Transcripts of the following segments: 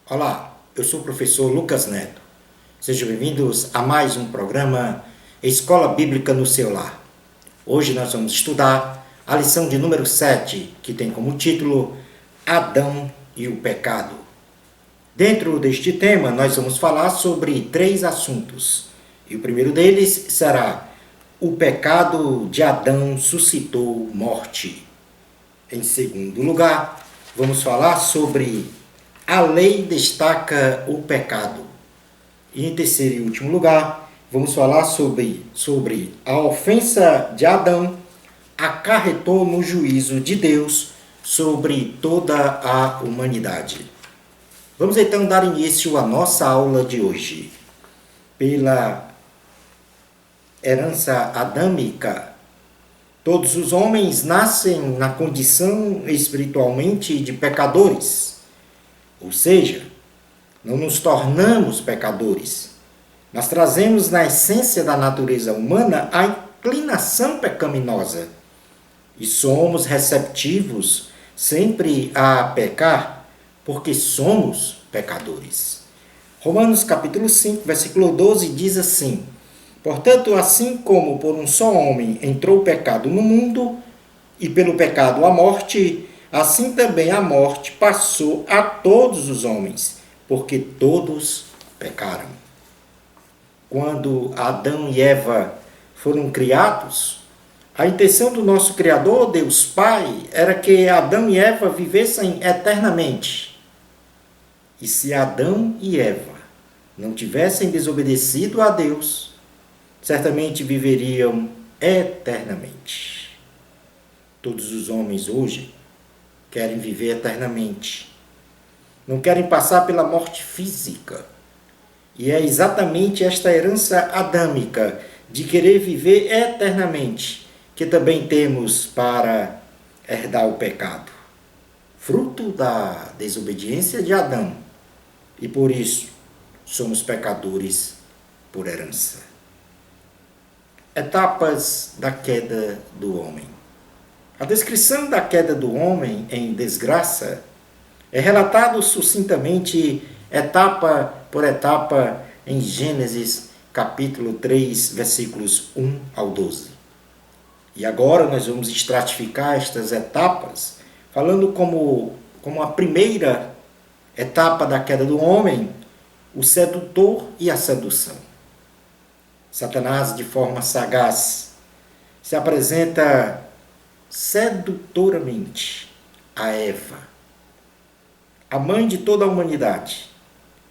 Olá, eu sou o professor Lucas Neto. Sejam bem-vindos a mais um programa Escola Bíblica no seu lar. Hoje nós vamos estudar a lição de número 7, que tem como título Adão e o Pecado. Dentro deste tema, nós vamos falar sobre 3 assuntos. E o primeiro deles será: o pecado de Adão suscitou morte. Em segundo lugar, vamos falar sobre a lei destaca o pecado. E em terceiro e último lugar, vamos falar sobre a ofensa de Adão acarretou no juízo de Deus sobre toda a humanidade. Vamos então dar início à nossa aula de hoje. Pela herança adâmica, todos os homens nascem na condição espiritualmente de pecadores. Ou seja, não nos tornamos pecadores. Nós trazemos na essência da natureza humana a inclinação pecaminosa e somos receptivos sempre a pecar, porque somos pecadores. Romanos capítulo 5, versículo 12 diz assim: portanto, assim como por um só homem entrou o pecado no mundo, e pelo pecado a morte, assim também a morte passou a todos os homens, porque todos pecaram. Quando Adão e Eva foram criados, a intenção do nosso Criador, Deus Pai, era que Adão e Eva vivessem eternamente. E se Adão e Eva não tivessem desobedecido a Deus, certamente viveriam eternamente. Todos os homens hoje querem viver eternamente. Não querem passar pela morte física. E é exatamente esta herança adâmica de querer viver eternamente que também temos para herdar o pecado. Fruto da desobediência de Adão. E por isso somos pecadores por herança. Etapas da queda do homem. A descrição da queda do homem em desgraça é relatado sucintamente, etapa por etapa, em Gênesis capítulo 3, versículos 1 ao 12. E agora nós vamos estratificar estas etapas, falando como a primeira etapa da queda do homem, o sedutor e a sedução. Satanás, de forma sagaz, se apresenta sedutoramente a Eva, a mãe de toda a humanidade.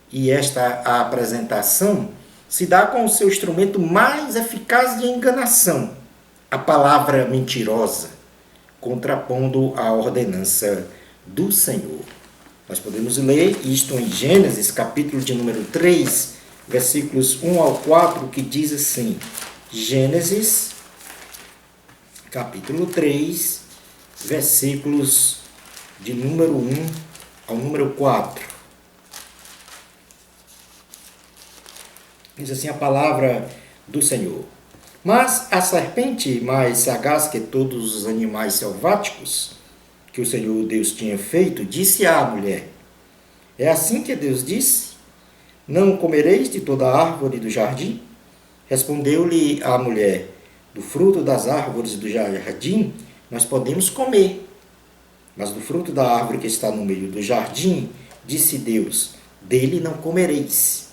E esta apresentação se dá com o seu instrumento mais eficaz de enganação, a palavra mentirosa, contrapondo a ordenança do Senhor. Nós podemos ler isto em Gênesis, capítulo de número 3, versículos 1 ao 4, que diz assim: Gênesis capítulo 3, versículos de número 1 ao número 4. Diz assim a palavra do Senhor: mas a serpente, mais sagaz que todos os animais selváticos que o Senhor Deus tinha feito, disse à mulher: é assim que Deus disse? Não comereis de toda a árvore do jardim? Respondeu-lhe a mulher: do fruto das árvores do jardim nós podemos comer, mas do fruto da árvore que está no meio do jardim, disse Deus: dele não comereis,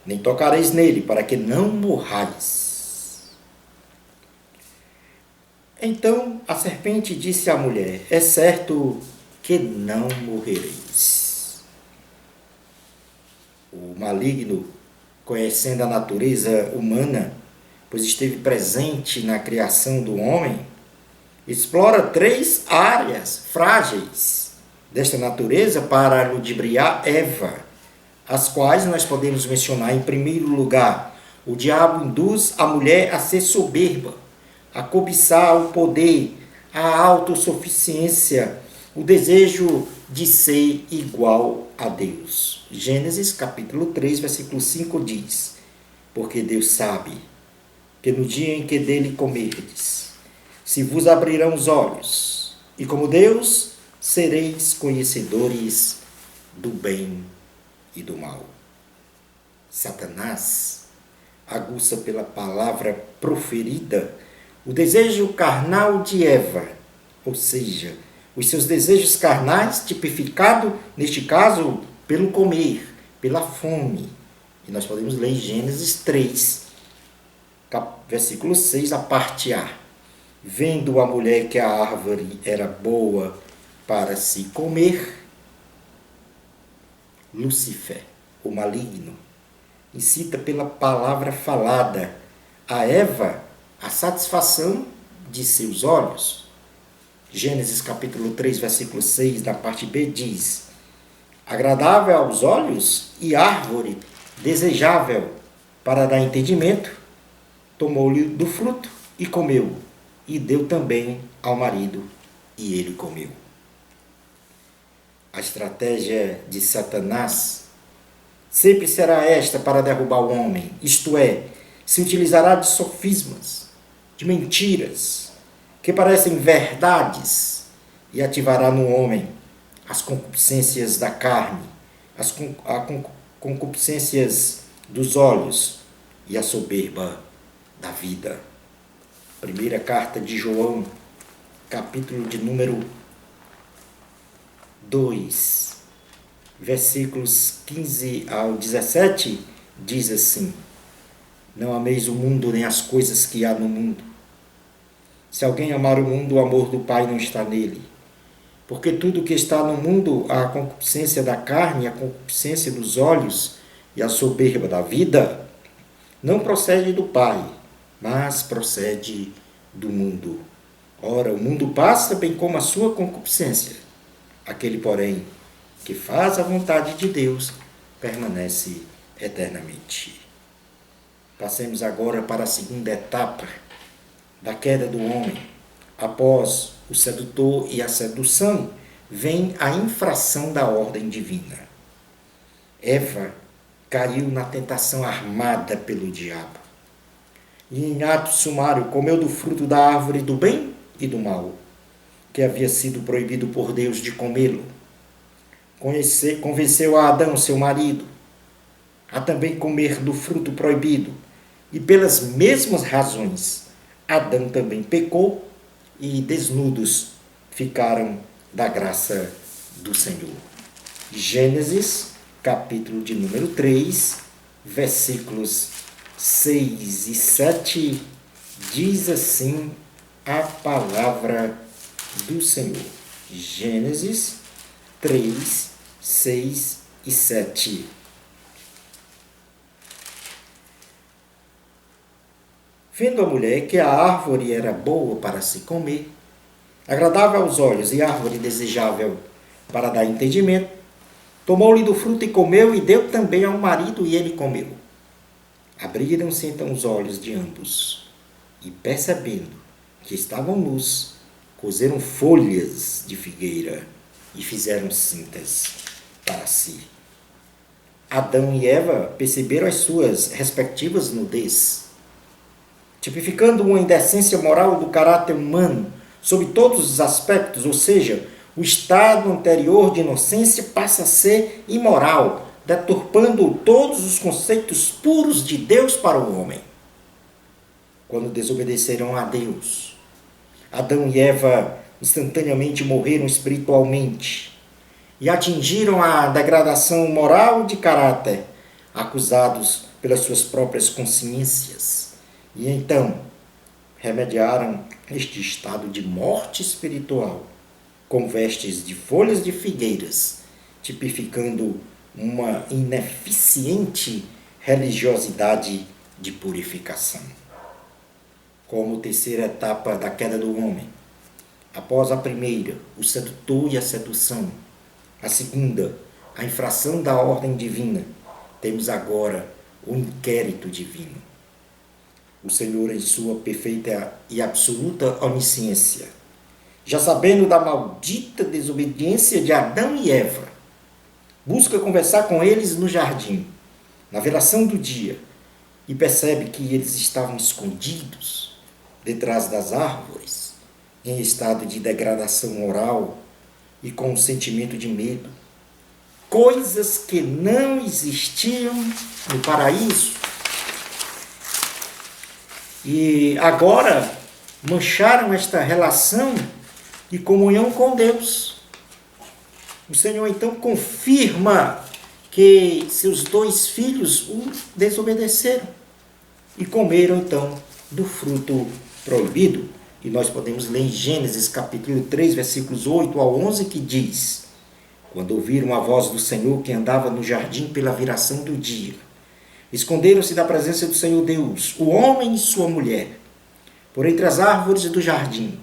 nem tocareis nele, para que não morrais. Então a serpente disse à mulher: é certo que não morrereis. O maligno, conhecendo a natureza humana, pois esteve presente na criação do homem, explora 3 áreas frágeis desta natureza para ludibriar Eva, as quais nós podemos mencionar. Em primeiro lugar, o diabo induz a mulher a ser soberba, a cobiçar o poder, a autossuficiência, o desejo de ser igual a Deus. Gênesis capítulo 3, versículo 5 diz: porque Deus sabe que no dia em que dele comerdes, se vos abrirão os olhos, e como Deus, sereis conhecedores do bem e do mal. Satanás aguça pela palavra proferida o desejo carnal de Eva, ou seja, os seus desejos carnais, tipificado, neste caso, pelo comer, pela fome. E nós podemos ler em Gênesis 3, versículo 6, a parte A. Vendo a mulher que a árvore era boa para se comer, Lúcifer, o maligno, incita pela palavra falada a Eva a satisfação de seus olhos. Gênesis capítulo 3, versículo 6, na parte B, diz: agradável aos olhos e árvore desejável para dar entendimento, tomou-lhe do fruto e comeu, e deu também ao marido, e ele comeu. A estratégia de Satanás sempre será esta para derrubar o homem, isto é, se utilizará de sofismas, de mentiras, que parecem verdades, e ativará no homem as concupiscências da carne, as concupiscências dos olhos e a soberba da vida. Primeira carta de João, capítulo de número 2, versículos 15 ao 17, diz assim: não ameis o mundo nem as coisas que há no mundo. Se alguém amar o mundo, o amor do Pai não está nele. Porque tudo que está no mundo, a concupiscência da carne, a concupiscência dos olhos e a soberba da vida, não procede do Pai, mas procede do mundo. Ora, o mundo passa, bem como a sua concupiscência. Aquele, porém, que faz a vontade de Deus, permanece eternamente. Passemos agora para a segunda etapa da queda do homem. Após o sedutor e a sedução, vem a infração da ordem divina. Eva caiu na tentação armada pelo diabo. E em ato sumário comeu do fruto da árvore do bem e do mal, que havia sido proibido por Deus de comê-lo. Convenceu a Adão, seu marido, a também comer do fruto proibido, e pelas mesmas razões, Adão também pecou e desnudos ficaram da graça do Senhor. Gênesis, capítulo de número 3, versículos 6 e 7, diz assim a palavra do Senhor. Gênesis 3, 6 e 7. Vendo a mulher que a árvore era boa para se comer, agradável aos olhos e árvore desejável para dar entendimento, tomou-lhe do fruto e comeu, e deu também ao marido, e ele comeu. Abriram-se então os olhos de ambos, e percebendo que estavam nus, coseram folhas de figueira e fizeram cintas para si. Adão e Eva perceberam as suas respectivas nudez, tipificando uma indecência moral do caráter humano sob todos os aspectos, ou seja, o estado anterior de inocência passa a ser imoral, deturpando todos os conceitos puros de Deus para o homem. Quando desobedeceram a Deus, Adão e Eva instantaneamente morreram espiritualmente e atingiram a degradação moral de caráter, acusados pelas suas próprias consciências. E então remediaram este estado de morte espiritual com vestes de folhas de figueiras, tipificando uma ineficiente religiosidade de purificação. Como terceira etapa da queda do homem, após a primeira, o sedutor e a sedução, a segunda, a infração da ordem divina, temos agora o inquérito divino. O Senhor, em sua perfeita e absoluta onisciência, já sabendo da maldita desobediência de Adão e Eva, busca conversar com eles no jardim, na velação do dia, e percebe que eles estavam escondidos detrás das árvores, em estado de degradação moral e com um sentimento de medo. coisas que não existiam no paraíso. E agora mancharam esta relação de comunhão com Deus. O Senhor então confirma que seus 2 filhos o desobedeceram e comeram então do fruto proibido. E nós podemos ler em Gênesis capítulo 3, versículos 8 ao 11, que diz: quando ouviram a voz do Senhor que andava no jardim pela viração do dia, esconderam-se da presença do Senhor Deus, o homem e sua mulher, por entre as árvores do jardim.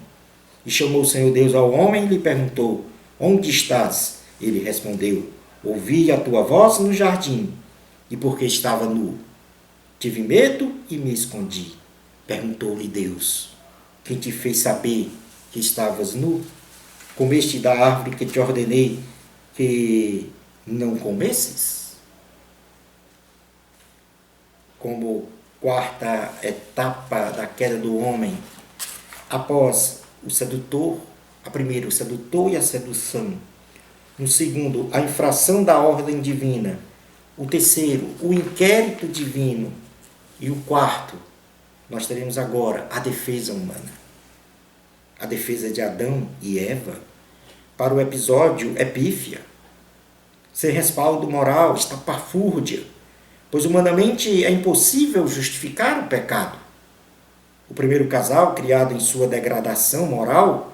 E chamou o Senhor Deus ao homem e lhe perguntou: onde estás? Ele respondeu: ouvi a tua voz no jardim, e porque estava nu, tive medo e me escondi. Perguntou-lhe Deus: quem te fez saber que estavas nu? Comeste da árvore que te ordenei que não comesses? Como quarta etapa da queda do homem, após o sedutor, a primeira, o sedutor e a sedução. No segundo, a infração da ordem divina. O terceiro, o inquérito divino. E o quarto, nós teremos agora a defesa humana. A defesa de Adão e Eva para o episódio epífia. Sem respaldo moral, estapafúrdia, pois humanamente é impossível justificar o pecado. O primeiro casal, criado em sua degradação moral,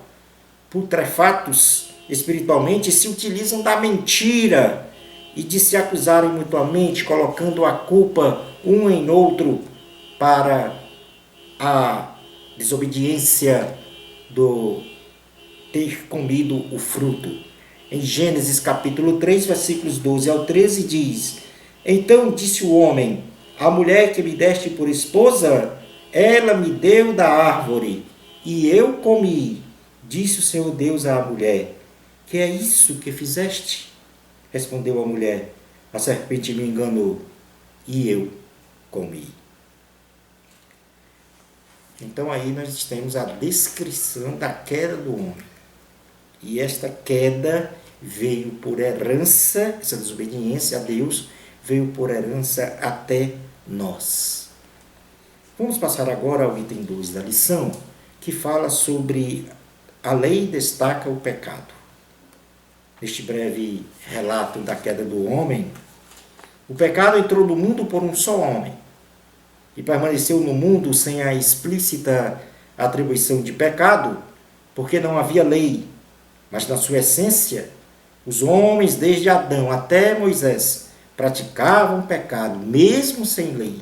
putrefatos espiritualmente, se utilizam da mentira e de se acusarem mutuamente, colocando a culpa um em outro para a desobediência do ter comido o fruto. Em Gênesis capítulo 3, versículos 12 ao 13, diz: então disse o homem: a mulher que me deste por esposa, ela me deu da árvore, e eu comi. Disse o Senhor Deus à mulher: que é isso que fizeste? Respondeu a mulher: a serpente me enganou, e eu comi. Então aí nós temos a descrição da queda do homem. E esta queda veio por herança, essa desobediência a Deus veio por herança até nós. Vamos passar agora ao item 2 da lição, que fala sobre a lei destaca o pecado. Neste breve relato da queda do homem, o pecado entrou no mundo por um só homem e permaneceu no mundo sem a explícita atribuição de pecado, porque não havia lei, mas na sua essência, os homens desde Adão até Moisés praticavam pecado, mesmo sem lei,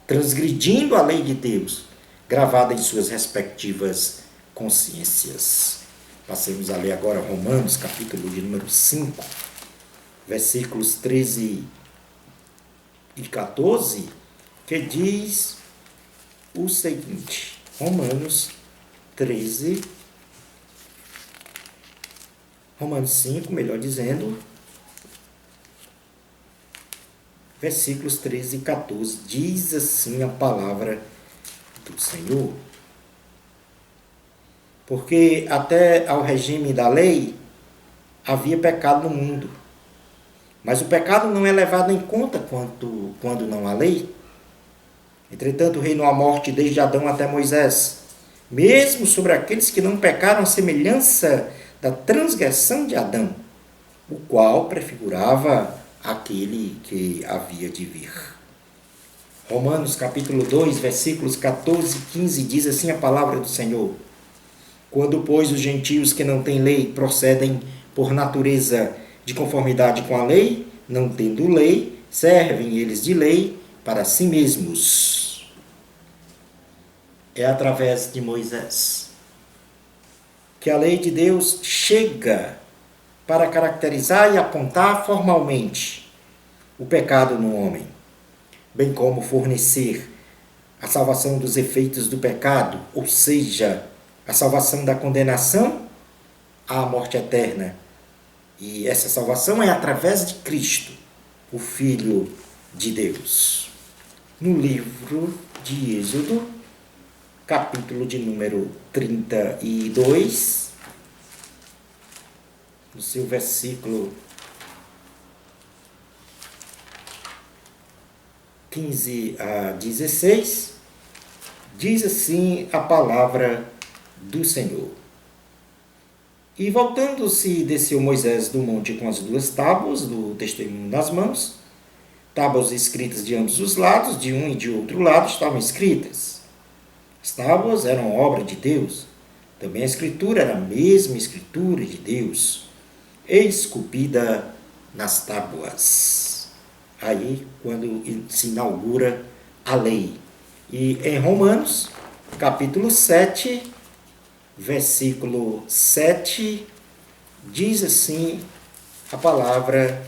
transgredindo a lei de Deus, gravada em suas respectivas consciências. Passemos a ler agora Romanos, capítulo de número 5, versículos 13 e 14, que diz o seguinte: Romanos 5, melhor dizendo, versículos 13 e 14, diz assim a palavra do Senhor: porque até ao regime da lei havia pecado no mundo, mas o pecado não é levado em conta quando não há lei. Entretanto, reinou a morte desde Adão até Moisés, mesmo sobre aqueles que não pecaram, a semelhança da transgressão de Adão, o qual prefigurava aquele que havia de vir. Romanos capítulo 2, versículos 14 e 15, diz assim a palavra do Senhor: quando, pois, os gentios que não têm lei procedem por natureza de conformidade com a lei, não tendo lei, servem eles de lei para si mesmos. É através de Moisés que a lei de Deus chega para caracterizar e apontar formalmente o pecado no homem, bem como fornecer a salvação dos efeitos do pecado, ou seja, a salvação da condenação à morte eterna. E essa salvação é através de Cristo, o Filho de Deus. No livro de Êxodo, capítulo de número 32, no seu versículo 15 a 16, diz assim a palavra do Senhor. E voltando-se, desceu Moisés do monte com as 2 tábuas do testemunho nas mãos, tábuas escritas de ambos os lados, de um e de outro lado estavam escritas. As tábuas eram obra de Deus. Também a escritura era a mesma escritura de Deus, esculpida nas tábuas. Aí, quando se inaugura a lei. E em Romanos, capítulo 7, versículo 7, diz assim a palavra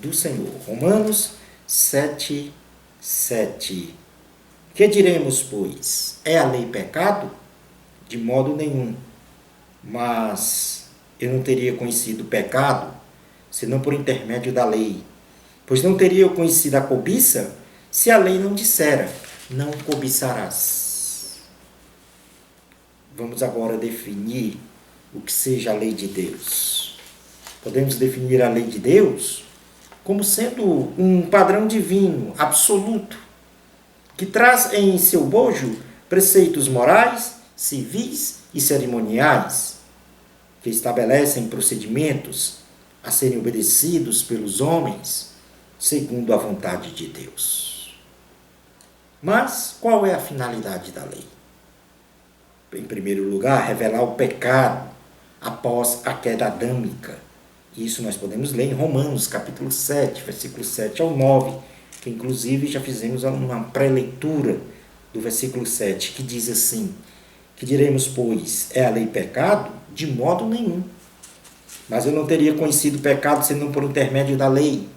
do Senhor. Romanos 7, 7. Que diremos, pois? É a lei pecado? De modo nenhum. Mas eu não teria conhecido o pecado, senão por intermédio da lei. Pois não teria eu conhecido a cobiça, se a lei não dissera, não cobiçarás. Vamos agora definir o que seja a lei de Deus. Podemos definir a lei de Deus como sendo um padrão divino, absoluto, que traz em seu bojo preceitos morais, civis e cerimoniais, que estabelecem procedimentos a serem obedecidos pelos homens segundo a vontade de Deus. Mas qual é a finalidade da lei? Em primeiro lugar, revelar o pecado após a queda adâmica. Isso nós podemos ler em Romanos, capítulo 7, versículo 7 ao 9, que inclusive já fizemos uma pré-leitura do versículo 7, que diz assim: que diremos, pois, é a lei pecado? De modo nenhum. Mas eu não teria conhecido o pecado senão por intermédio da lei.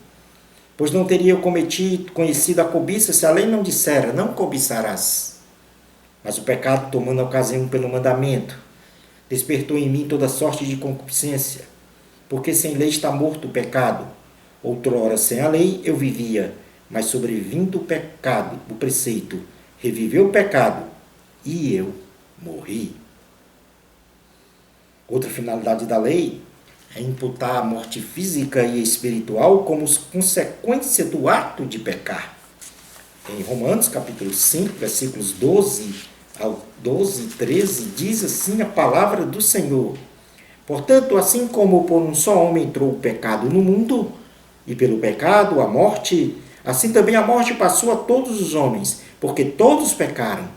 Pois não teria eu conhecido a cobiça se a lei não dissera, não cobiçarás. Mas o pecado, tomando ocasião pelo mandamento, despertou em mim toda sorte de concupiscência, porque sem lei está morto o pecado. Outrora, sem a lei, eu vivia, mas sobrevindo o pecado, o preceito, reviveu o pecado, e eu morri. Outra finalidade da lei é imputar a morte física e espiritual como consequência do ato de pecar. Em Romanos, capítulo 5, versículos 12 ao 12 e 13, diz assim a palavra do Senhor: portanto, assim como por um só homem entrou o pecado no mundo, e pelo pecado a morte, assim também a morte passou a todos os homens, porque todos pecaram.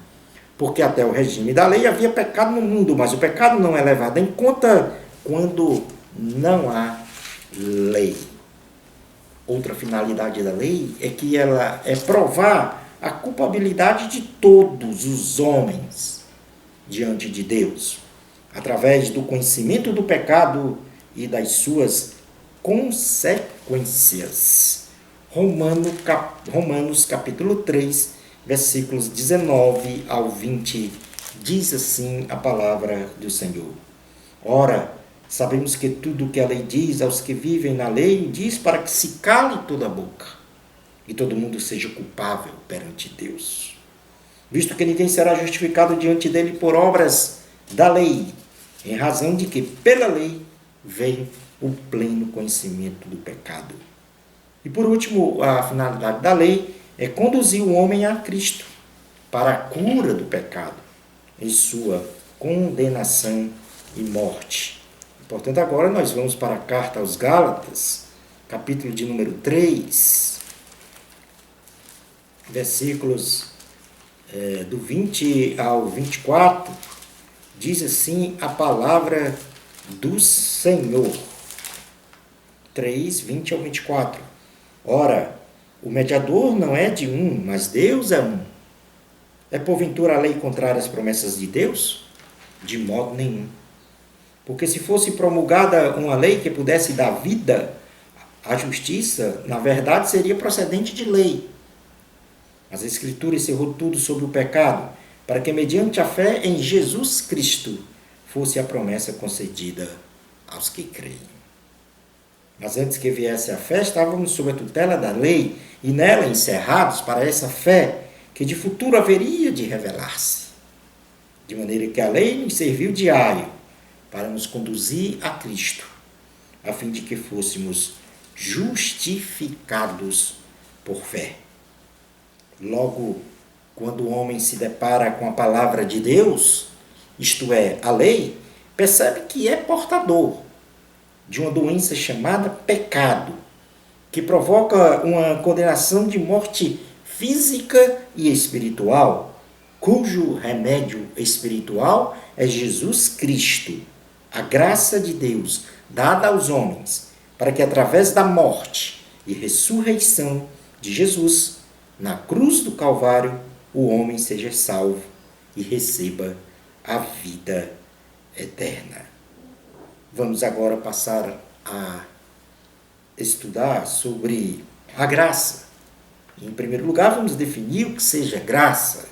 Porque até o regime da lei havia pecado no mundo, mas o pecado não é levado em conta quando não há lei. Outra finalidade da lei é que ela é provar a culpabilidade de todos os homens diante de Deus, através do conhecimento do pecado e das suas consequências. Romanos capítulo 3, versículos 19 ao 20, diz assim a palavra do Senhor: ora, sabemos que tudo o que a lei diz aos que vivem na lei, diz para que se cale toda a boca e todo mundo seja culpável perante Deus. Visto que ninguém será justificado diante dele por obras da lei, em razão de que pela lei vem o pleno conhecimento do pecado. E por último, a finalidade da lei é conduzir o homem a Cristo para a cura do pecado em sua condenação e morte. Portanto, agora nós vamos para a carta aos Gálatas, capítulo de número 3, versículos do 20 ao 24, diz assim a palavra do Senhor. 3, 20 ao 24. Ora, o mediador não é de um, mas Deus é um. É porventura a lei contrária às promessas de Deus? De modo nenhum. Porque se fosse promulgada uma lei que pudesse dar vida à justiça, na verdade seria procedente de lei. As Escrituras encerrou tudo sobre o pecado, para que mediante a fé em Jesus Cristo fosse a promessa concedida aos que creem. Mas antes que viesse a fé, estávamos sob a tutela da lei, e nela encerrados para essa fé, que de futuro haveria de revelar-se. De maneira que a lei nos serviu de aio para nos conduzir a Cristo, a fim de que fôssemos justificados por fé. Logo, quando o homem se depara com a palavra de Deus, isto é, a lei, percebe que é portador de uma doença chamada pecado, que provoca uma condenação de morte física e espiritual, cujo remédio espiritual é Jesus Cristo, a graça de Deus dada aos homens, para que através da morte e ressurreição de Jesus, na cruz do Calvário, o homem seja salvo e receba a vida eterna. Vamos agora passar a estudar sobre a graça. Em primeiro lugar, vamos definir o que seja graça.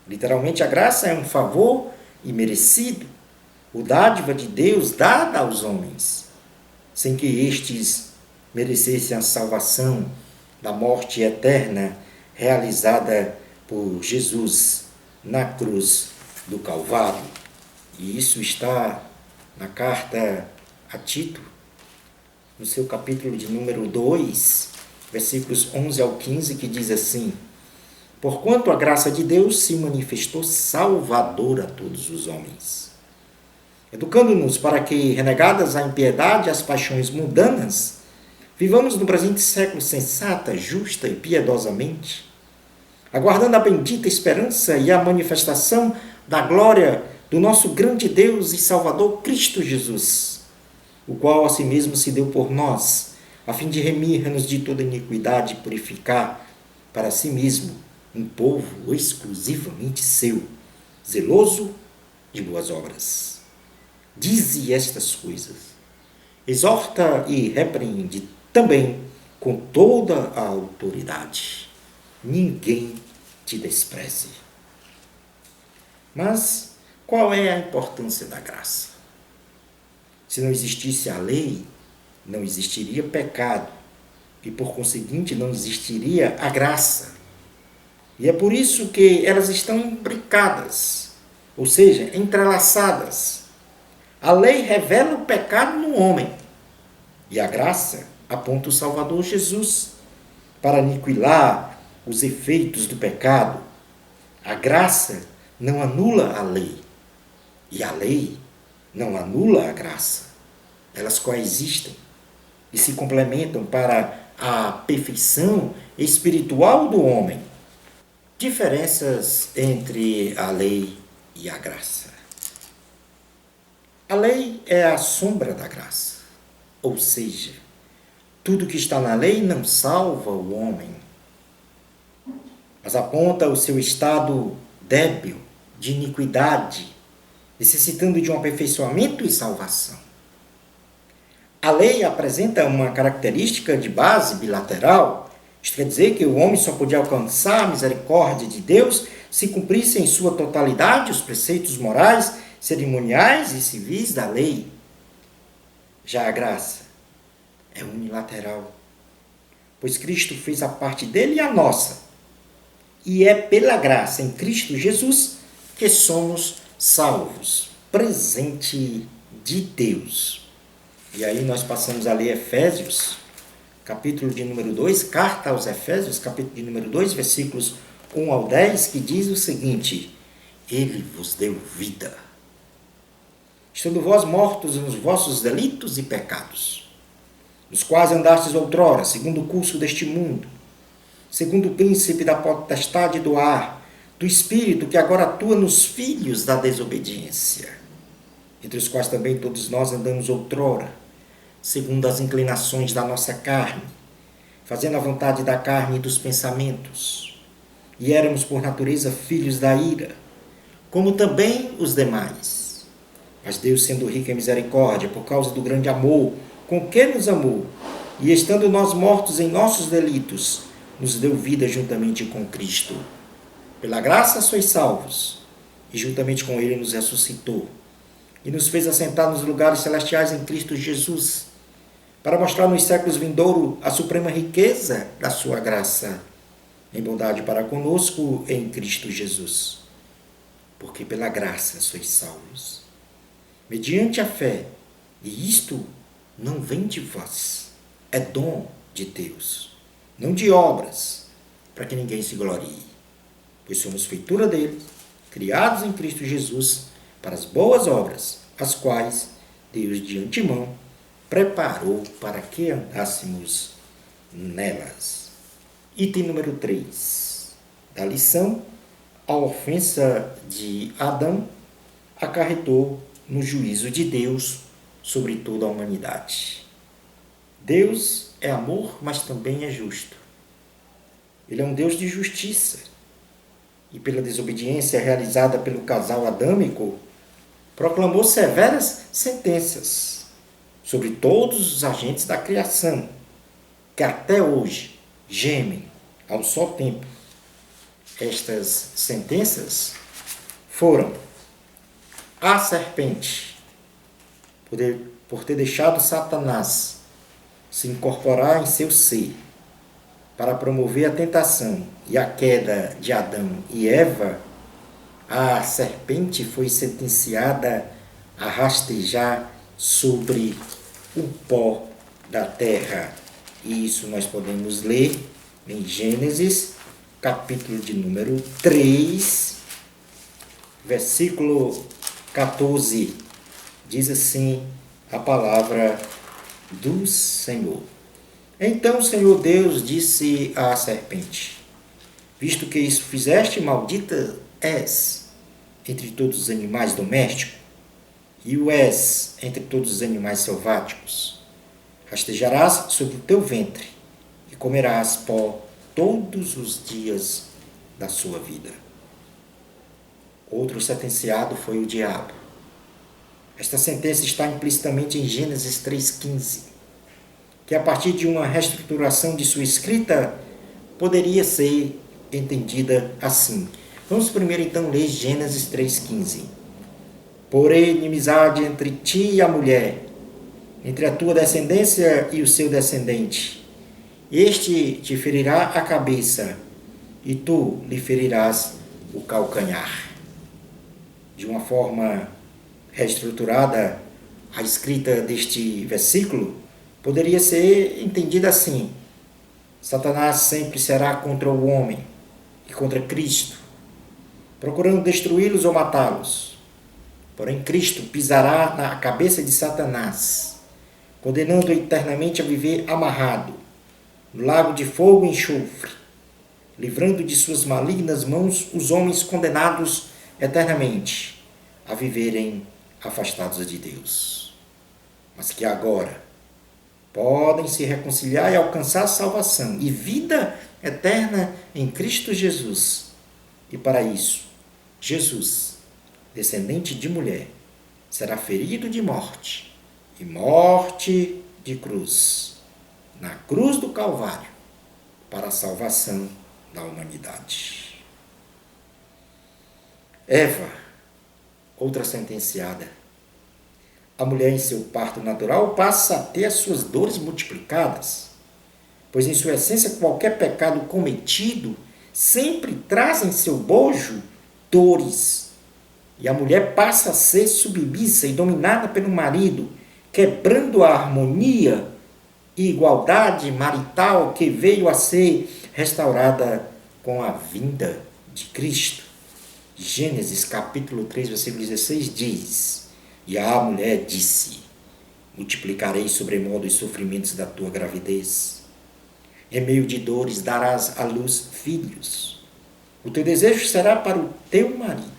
Literalmente, a graça é um favor imerecido, o dádiva de Deus dada aos homens, sem que estes merecessem a salvação da morte eterna realizada por Jesus na cruz do Calvário. E isso está na carta a Tito, no seu capítulo de número 2, versículos 11 ao 15, que diz assim: Porquanto a graça de Deus se manifestou salvadora a todos os homens, educando-nos para que, renegadas a impiedade e as paixões mundanas, vivamos no presente século sensata, justa e piedosamente, aguardando a bendita esperança e a manifestação da glória do nosso grande Deus e Salvador Cristo Jesus, o qual a si mesmo se deu por nós, a fim de remir-nos de toda iniquidade e purificar para si mesmo um povo exclusivamente seu, zeloso de boas obras. Dize estas coisas, exorta e repreende também com toda a autoridade. Ninguém te despreze. Mas qual é a importância da graça? Se não existisse a lei, não existiria pecado e, por conseguinte, não existiria a graça. E é por isso que elas estão imbricadas, ou seja, entrelaçadas. A lei revela o pecado no homem e a graça aponta o Salvador Jesus para aniquilar os efeitos do pecado. A graça não anula a lei e a lei não anula a graça. Elas coexistem e se complementam para a perfeição espiritual do homem. Diferenças entre a lei e a graça. A lei é a sombra da graça, ou seja, tudo que está na lei não salva o homem, mas aponta o seu estado débil, de iniquidade, necessitando de um aperfeiçoamento e salvação. A lei apresenta uma característica de base bilateral, isto quer dizer que o homem só podia alcançar a misericórdia de Deus se cumprisse em sua totalidade os preceitos morais, cerimoniais e civis da lei. Já a graça é unilateral, pois Cristo fez a parte dele e a nossa. E é pela graça em Cristo Jesus que somos salvos, presente de Deus. E aí nós passamos a ler Efésios, capítulo de número 2, carta aos Efésios, capítulo de número 2, versículos 1 ao 10, que diz o seguinte: Ele vos deu vida, estando vós mortos nos vossos delitos e pecados, nos quais andastes outrora, segundo o curso deste mundo, segundo o príncipe da potestade do ar, do espírito que agora atua nos filhos da desobediência, entre os quais também todos nós andamos outrora, segundo as inclinações da nossa carne, fazendo a vontade da carne e dos pensamentos, e éramos por natureza filhos da ira, como também os demais. Mas Deus, sendo rico em misericórdia, por causa do grande amor com que nos amou, e estando nós mortos em nossos delitos, nos deu vida juntamente com Cristo. Pela graça sois salvos, e juntamente com Ele nos ressuscitou, e nos fez assentar nos lugares celestiais em Cristo Jesus, para mostrar nos séculos vindouros a suprema riqueza da sua graça, em bondade para conosco em Cristo Jesus. Porque pela graça sois salvos, mediante a fé, e isto não vem de vós, é dom de Deus, não de obras, para que ninguém se glorie, pois somos feitura dele, criados em Cristo Jesus para as boas obras, as quais Deus de antemão preparou para que andássemos nelas. Item número 3 da lição: a ofensa de Adão acarretou no juízo de Deus sobre toda a humanidade. Deus é amor, mas também é justo. Ele é um Deus de justiça. E pela desobediência realizada pelo casal adâmico, proclamou severas sentenças sobre todos os agentes da criação, que até hoje gemem ao só tempo. Estas sentenças foram: a serpente, por ter deixado Satanás se incorporar em seu ser para promover a tentação e a queda de Adão e Eva, a serpente foi sentenciada a rastejar sobre o pó da terra. E isso nós podemos ler em Gênesis, capítulo de número 3, versículo 14. Diz assim a palavra do Senhor: então o Senhor Deus disse à serpente: visto que isso fizeste, maldita és entre todos os animais domésticos, e o és entre todos os animais selváticos. Rastejarás sobre o teu ventre, e comerás pó todos os dias da sua vida. Outro sentenciado foi o diabo. Esta sentença está implicitamente em Gênesis 3,15, que a partir de uma reestruturação de sua escrita poderia ser entendida assim. Vamos primeiro então ler Gênesis 3,15. Porém, inimizade entre ti e a mulher, entre a tua descendência e o seu descendente. Este te ferirá a cabeça, e tu lhe ferirás o calcanhar. De uma forma reestruturada, a escrita deste versículo poderia ser entendida assim: Satanás sempre será contra o homem e contra Cristo, procurando destruí-los ou matá-los. Porém, Cristo pisará na cabeça de Satanás, condenando-o eternamente a viver amarrado no lago de fogo e enxofre, livrando de suas malignas mãos os homens condenados eternamente a viverem afastados de Deus, mas que agora podem se reconciliar e alcançar salvação e vida eterna em Cristo Jesus. E para isso, Jesus, descendente de mulher, será ferido de morte, e morte de cruz, na cruz do Calvário, para a salvação da humanidade. Eva, outra sentenciada. A mulher em seu parto natural passa a ter as suas dores multiplicadas, pois em sua essência qualquer pecado cometido sempre traz em seu bojo dores, e a mulher passa a ser submissa e dominada pelo marido, quebrando a harmonia e igualdade marital que veio a ser restaurada com a vinda de Cristo. Gênesis capítulo 3, versículo 16 diz: e a mulher disse: multiplicarei sobremodo os sofrimentos da tua gravidez. Em meio de dores darás à luz filhos. O teu desejo será para o teu marido,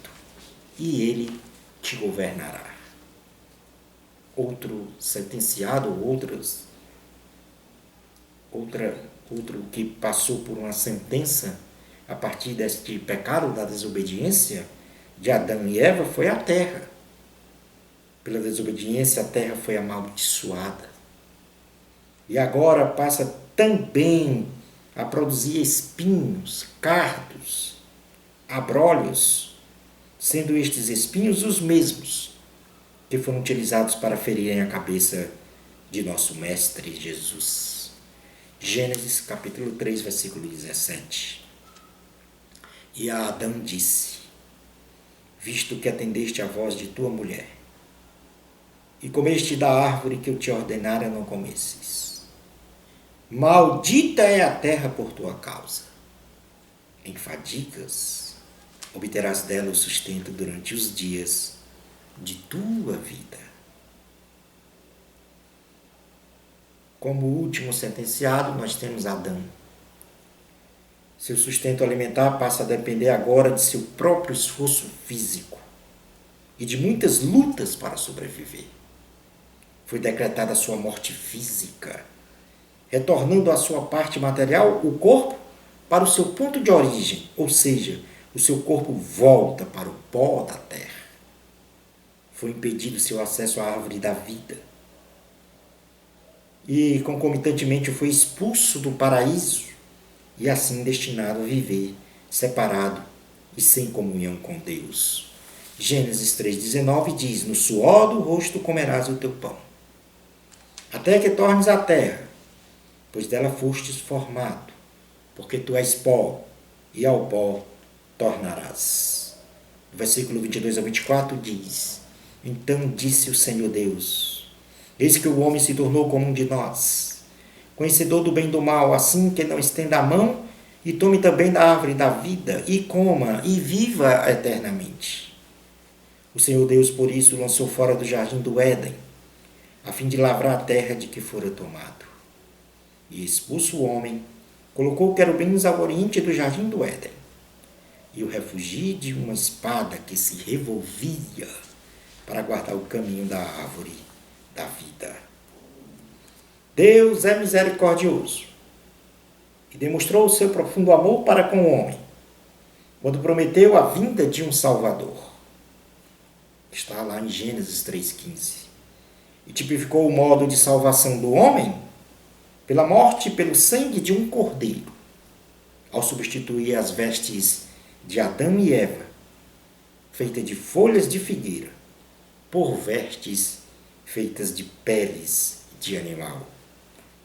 e ele te governará. Outro sentenciado, outro que passou por uma sentença a partir deste pecado da desobediência de Adão e Eva foi a terra. Pela desobediência, a terra foi amaldiçoada. E agora passa também a produzir espinhos, cardos, abrolhos, sendo estes espinhos os mesmos que foram utilizados para ferirem a cabeça de nosso Mestre Jesus. Gênesis capítulo 3, versículo 17. E a Adão disse: visto que atendeste à voz de tua mulher, e comeste da árvore que eu te ordenara não comesses, maldita é a terra por tua causa. em fadigas, obterás dela o sustento durante os dias de tua vida. Como último sentenciado, nós temos Adão. Seu sustento alimentar passa a depender agora de seu próprio esforço físico e de muitas lutas para sobreviver. Foi decretada a sua morte física, retornando à sua parte material, o corpo, para o seu ponto de origem, ou seja, o seu corpo volta para o pó da terra. Foi impedido seu acesso à árvore da vida. E, concomitantemente, foi expulso do paraíso e assim destinado a viver separado e sem comunhão com Deus. Gênesis 3,19 diz: no suor do rosto comerás o teu pão, até que tornes a terra, pois dela fostes formado, porque tu és pó, e ao pó tornarás. No versículo 22 a 24 diz: então disse o Senhor Deus: eis que o homem se tornou como um de nós, conhecedor do bem e do mal, assim que não estenda a mão e tome também da árvore da vida, e coma, e viva eternamente. O Senhor Deus, por isso, lançou fora do jardim do Éden, a fim de lavrar a terra de que fora tomado. E expulso o homem, colocou querubins ao oriente do jardim do Éden, e o refugie de uma espada que se revolvia para guardar o caminho da árvore da vida. Deus é misericordioso e demonstrou o seu profundo amor para com o homem, quando prometeu a vinda de um Salvador. Está lá em Gênesis 3,15. E tipificou o modo de salvação do homem pela morte e pelo sangue de um cordeiro, ao substituir as vestes de Adão e Eva, feitas de folhas de figueira, por vestes feitas de peles de animal.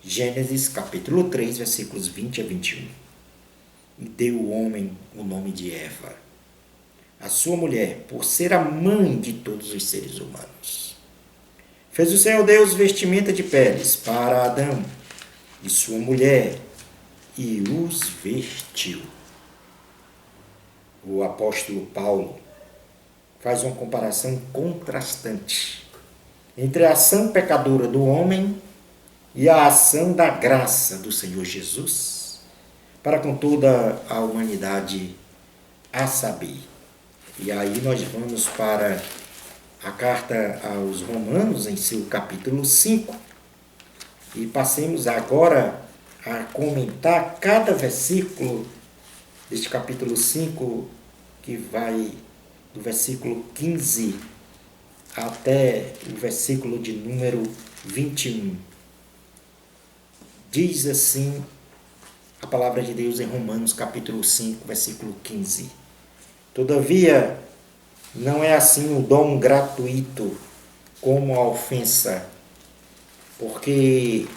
Gênesis capítulo 3, versículos 20 a 21. E deu o homem o nome de Eva, a sua mulher, por ser a mãe de todos os seres humanos. Fez o Senhor Deus vestimenta de peles para Adão e sua mulher, e os vestiu. O apóstolo Paulo faz uma comparação contrastante entre a ação pecadora do homem e a ação da graça do Senhor Jesus para com toda a humanidade, a saber. E aí nós vamos para a carta aos Romanos, em seu capítulo 5, e passemos agora a comentar cada versículo deste capítulo 5, que vai do versículo 15 até o versículo de número 21. Diz assim a palavra de Deus em Romanos capítulo 5, versículo 15. Todavia, não é assim o dom gratuito como a ofensa, porque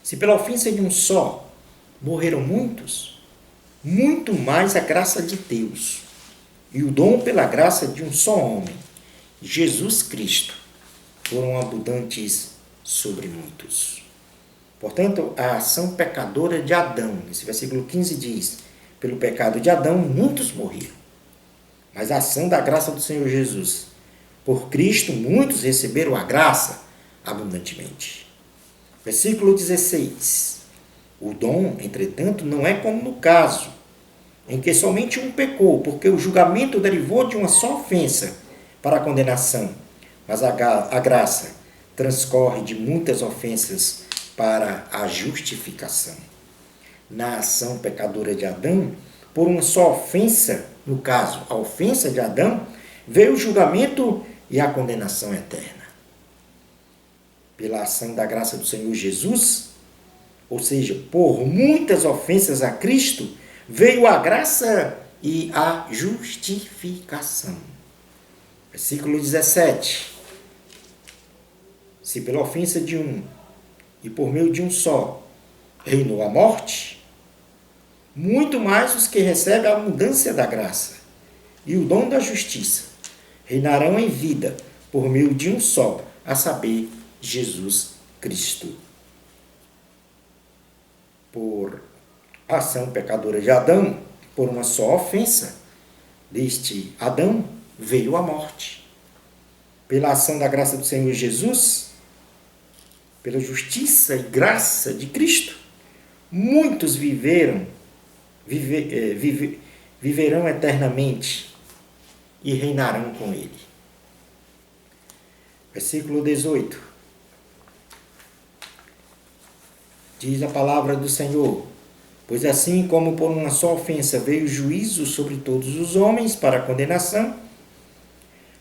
se pela ofensa de um só morreram muitos, muito mais a graça de Deus e o dom pela graça de um só homem, Jesus Cristo, foram abundantes sobre muitos. Portanto, a ação pecadora de Adão, esse versículo 15 diz: pelo pecado de Adão, muitos morreram. Mas a ação da graça do Senhor Jesus, por Cristo, muitos receberam a graça abundantemente. Versículo 16. O dom, entretanto, não é como no caso em que somente um pecou, porque o julgamento derivou de uma só ofensa para a condenação, mas a graça transcorre de muitas ofensas para a justificação. Na ação pecadora de Adão, por uma só ofensa, no caso, a ofensa de Adão, veio o julgamento e a condenação eterna. Pela ação da graça do Senhor Jesus, ou seja, por muitas ofensas a Cristo, veio a graça e a justificação. Versículo 17. Se pela ofensa de um e por meio de um só reinou a morte, muito mais os que recebem a abundância da graça e o dom da justiça reinarão em vida por meio de um só, a saber, Jesus Cristo. Por A ação pecadora de Adão, por uma só ofensa deste Adão, veio a morte. Pela ação da graça do Senhor Jesus, pela justiça e graça de Cristo, muitos viverão eternamente e reinarão com Ele. Versículo 18. Diz a palavra do Senhor: pois assim como por uma só ofensa veio o juízo sobre todos os homens para a condenação,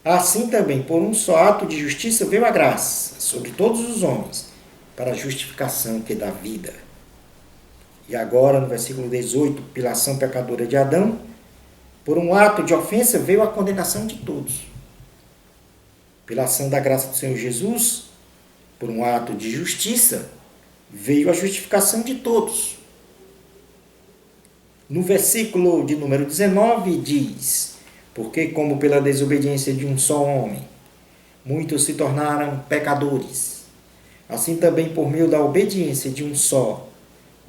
assim também por um só ato de justiça veio a graça sobre todos os homens para a justificação que dá vida. E agora, no versículo 18, pela ação pecadora de Adão, por um ato de ofensa veio a condenação de todos. Pela ação da graça do Senhor Jesus, por um ato de justiça, veio a justificação de todos. No versículo de número 19 diz: porque como pela desobediência de um só homem, muitos se tornaram pecadores, assim também por meio da obediência de um só,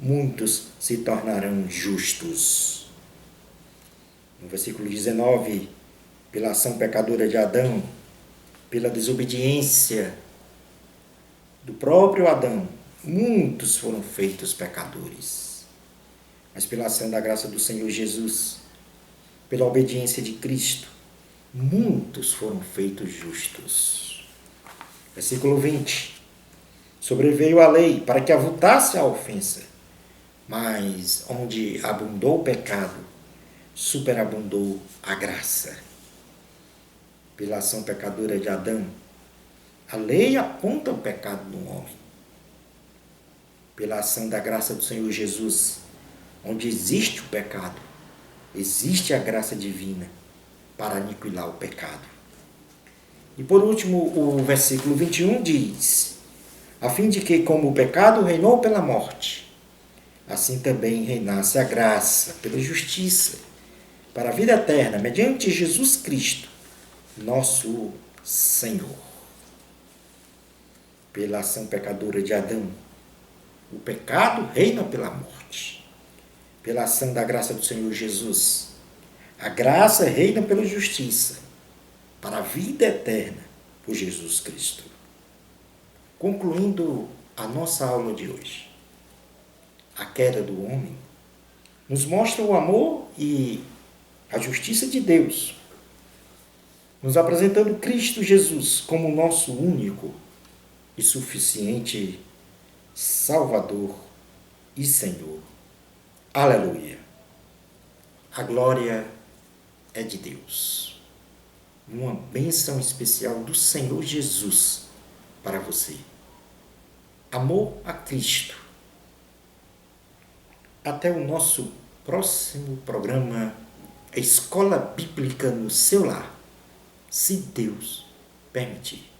muitos se tornarão justos. No versículo 19, pela ação pecadora de Adão, pela desobediência do próprio Adão, muitos foram feitos pecadores. Mas pela ação da graça do Senhor Jesus, pela obediência de Cristo, muitos foram feitos justos. Versículo 20. Sobreveio a lei para que avultasse a ofensa, mas onde abundou o pecado, superabundou a graça. Pela ação pecadora de Adão, a lei aponta o pecado do homem. Pela ação da graça do Senhor Jesus, onde existe o pecado, existe a graça divina para aniquilar o pecado. E por último, o versículo 21 diz: a fim de que, como o pecado reinou pela morte, assim também reinasse a graça pela justiça, para a vida eterna, mediante Jesus Cristo, nosso Senhor. Pela ação pecadora de Adão, o pecado reina pela morte. Pela ação da graça do Senhor Jesus, a graça reina pela justiça, para a vida eterna, por Jesus Cristo. Concluindo a nossa aula de hoje, a queda do homem nos mostra o amor e a justiça de Deus, nos apresentando Cristo Jesus como nosso único e suficiente Salvador e Senhor. Aleluia! A glória é de Deus. Uma bênção especial do Senhor Jesus para você. Amor a Cristo. Até o nosso próximo programa, Escola Bíblica no seu lar, se Deus permitir.